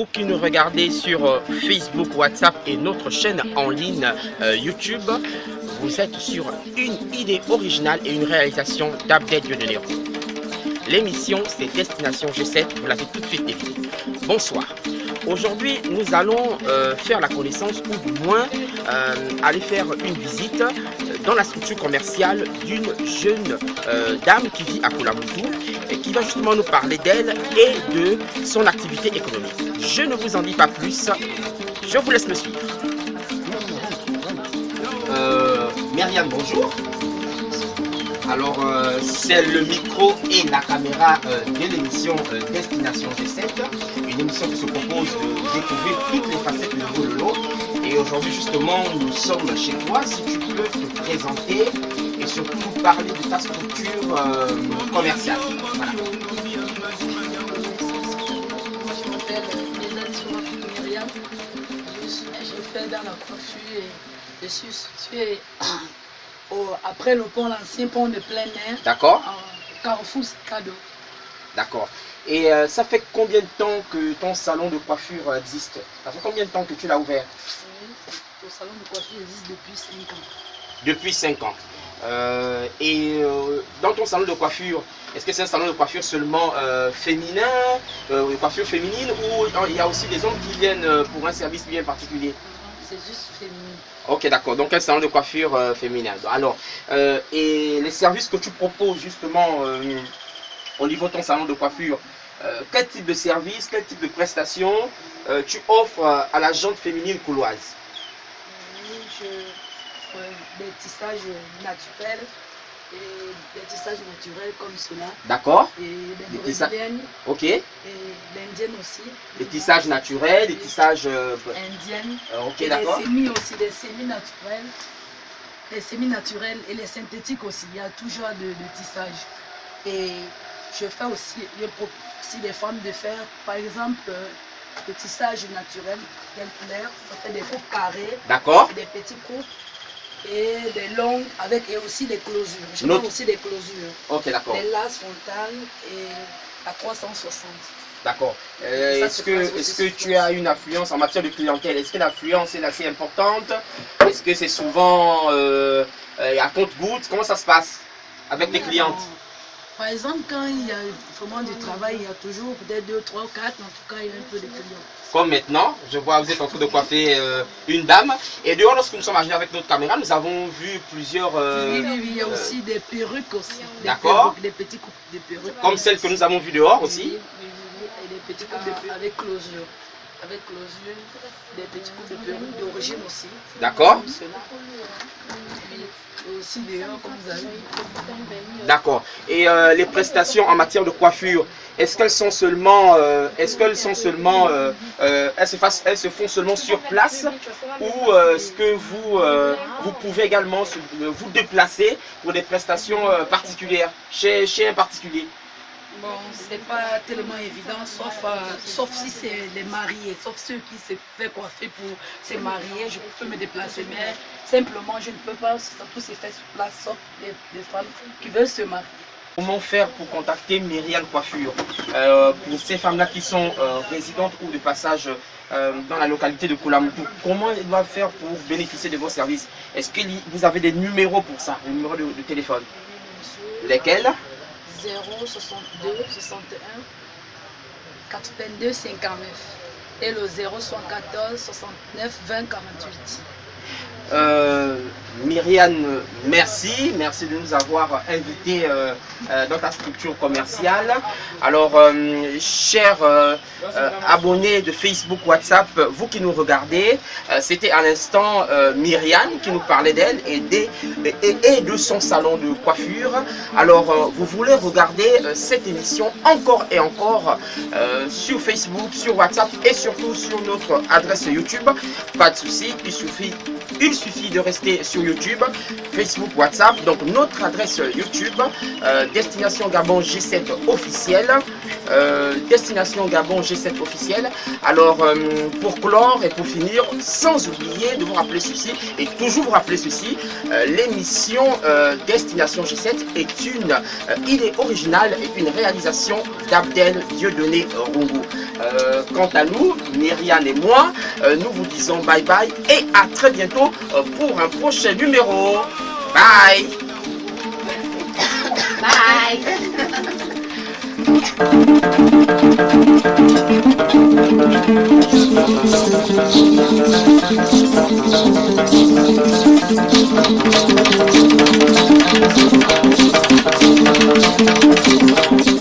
vous qui nous regardez sur Facebook, WhatsApp et notre chaîne en ligne YouTube, vous êtes sur une idée originale et une réalisation d'Abdel Dieudonné. L'émission, c'est Destination G7, vous l'avez tout de suite deviné. Bonsoir. Aujourd'hui, nous allons faire la connaissance, ou du moins aller faire une visite dans la structure commerciale d'une jeune dame qui vit à Koulamoutou et qui va justement nous parler d'elle et de son activité économique. Je ne vous en dis pas plus, je vous laisse me suivre. Myriam, bonjour. Alors, c'est le micro et la caméra de l'émission Destination G7, une émission qui se propose de découvrir toutes les facettes de Bololo. Et aujourd'hui, justement, nous sommes chez toi. Si tu peux te présenter et surtout nous parler de ta structure commerciale. Voilà. Je m'appelle Myriam. Je fais dans la coiffure et je suis située après le pont, l'ancien pont de plein air. D'accord. Carrefour Cadeau. D'accord. Et ça fait combien de temps que ton salon de coiffure existe? Ça fait combien de temps que tu l'as ouvert? Le salon de coiffure existe depuis 5 ans. Depuis 5 ans. Dans ton salon de coiffure, est-ce que c'est un salon de coiffure seulement féminin, de coiffure féminine, ou il y a aussi des hommes qui viennent pour un service bien particulier? C'est juste féminin. Ok, d'accord. Donc un salon de coiffure féminin. Alors, et les services que tu proposes justement au niveau de ton salon de coiffure, quel type de service, quel type de prestations tu offres à la gente féminine couloise? Oui, je fais des tissages naturels et des tissages naturels comme cela. D'accord. Et des brésiliennes. Ok. Et l'indienne aussi. Des tissages naturels, des tissages indiennes. ok, d'accord. Des semis aussi, des semis naturels. Les semis naturels et les synthétiques aussi. Il y a toujours de tissage. Et je fais aussi, si les femmes de faire, par exemple, le tissage naturel, quelle couleur, ça fait des coupes carrées. D'accord. Des petits coupes et des longues et aussi des closures. Je fais aussi des closures. Ok, d'accord. Des laces frontales et à 360. D'accord. Est-ce que tu as une affluence en matière de clientèle? Est-ce que l'affluence est assez importante? Est-ce que c'est souvent à compte-gouttes? Comment ça se passe avec les clientes? Par exemple, quand il y a vraiment du travail, il y a toujours peut-être 2, 3, 4, en tout cas, il y a un peu de clients. Comme maintenant, je vois vous êtes en train de coiffer une dame. Et dehors, lorsque nous sommes arrivés avec notre caméra, nous avons vu plusieurs... oui, il y a aussi des perruques aussi. D'accord. Des petits coupes de perruques. Comme celles que nous avons vues dehors aussi. Oui, et des petits coupes de perruques avec closure. Avec closure, des petits coupes de perruques d'origine aussi. D'accord. Comme cela. Et aussi dehors, comme vous avez vu. D'accord. Et les prestations en matière de coiffure, est-ce qu'elles sont seulement, elles se font seulement sur place, ou est-ce que vous pouvez également vous déplacer pour des prestations particulières chez un particulier? Bon, c'est pas tellement évident, sauf si c'est les mariés, sauf ceux qui se font coiffer pour se marier, je peux me déplacer, mais simplement je ne peux pas, ça peut se faire sur place, sauf des femmes qui veulent se marier. Comment faire pour contacter Myriam Coiffure pour ces femmes-là qui sont résidentes ou de passage dans la localité de Koulamoutou? Comment elles doivent faire pour bénéficier de vos services? Est-ce que vous avez des numéros pour ça, des numéros de téléphone? Lesquels? 062 61 82 59 et le 074 69 20 48. Myriam, merci de nous avoir invités dans ta structure commerciale. Alors, chers abonnés de Facebook, WhatsApp, vous qui nous regardez, c'était à l'instant Myriam qui nous parlait d'elle et de son salon de coiffure. Alors, vous voulez regarder cette émission encore et encore sur Facebook, sur WhatsApp et surtout sur notre adresse YouTube. Pas de souci, il suffit de rester sur YouTube, Facebook, WhatsApp. Donc notre adresse YouTube, Destination Gabon G7 officielle. Destination Gabon G7 officiel. Alors pour clore et pour finir, sans oublier de vous rappeler ceci et toujours vous rappeler ceci, l'émission Destination G7 est une idée originale et une réalisation d'Abdel Dieudonné Rungu. Quant à nous, Myriam et moi, nous vous disons bye bye et à très bientôt pour un prochain numéro. Bye. Bye.